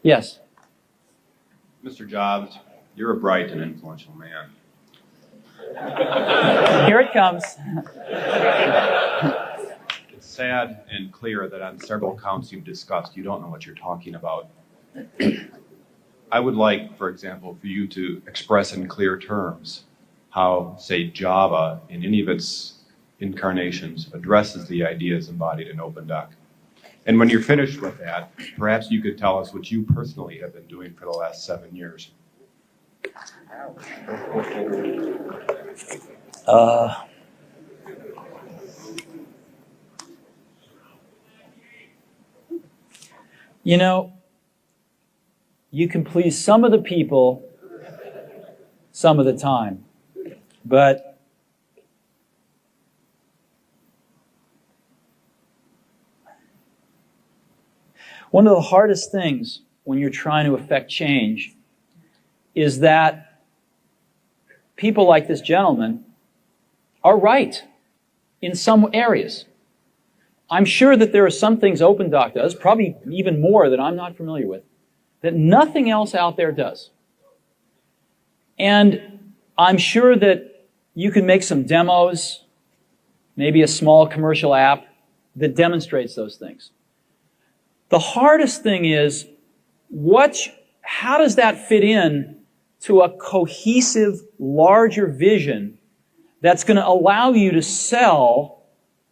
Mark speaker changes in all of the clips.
Speaker 1: Yes.
Speaker 2: Mr. Jobs, you're a bright and influential man.
Speaker 1: Here it comes.
Speaker 2: It's sad and clear that on several counts you've discussed, you don't know what you're talking about. I would like, for example, for you to express in clear terms how, say, Java, in any of its incarnations, addresses the ideas embodied in OpenDoc. And when you're finished with that, perhaps you could tell us what you personally have been doing for the last 7 years.
Speaker 1: You know, you can please some of the people some of the time, but one of the hardest things when you're trying to affect change is that people like this gentleman are right in some areas. I'm sure that there are some things OpenDoc does, probably even more that I'm not familiar with, that nothing else out there does. And I'm sure that you can make some demos, maybe a small commercial app that demonstrates those things. The hardest thing is, how does that fit in to a cohesive, larger vision that's going to allow you to sell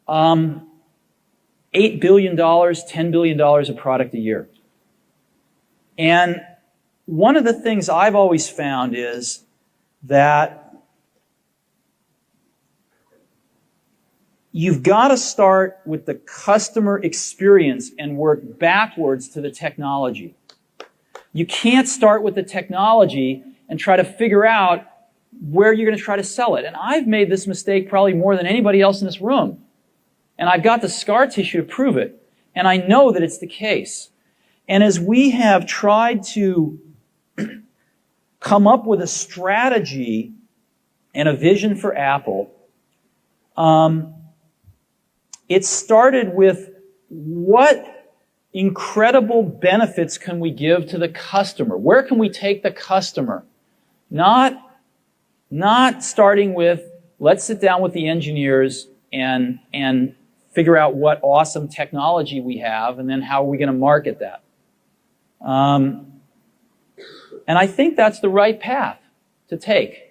Speaker 1: $8 billion, $10 billion of product a year? And one of the things I've always found is that you've got to start with the customer experience and work backwards to the technology. You can't start with the technology and try to figure out where you're going to try to sell it. And I've made this mistake probably more than anybody else in this room. And I've got the scar tissue to prove it. And I know that it's the case. And as we have tried to come up with a strategy and a vision for Apple, it started with what incredible benefits can we give to the customer? Where can we take the customer? Not starting with, let's sit down with the engineers and figure out what awesome technology we have, and then how are we going to market that. And I think that's the right path to take.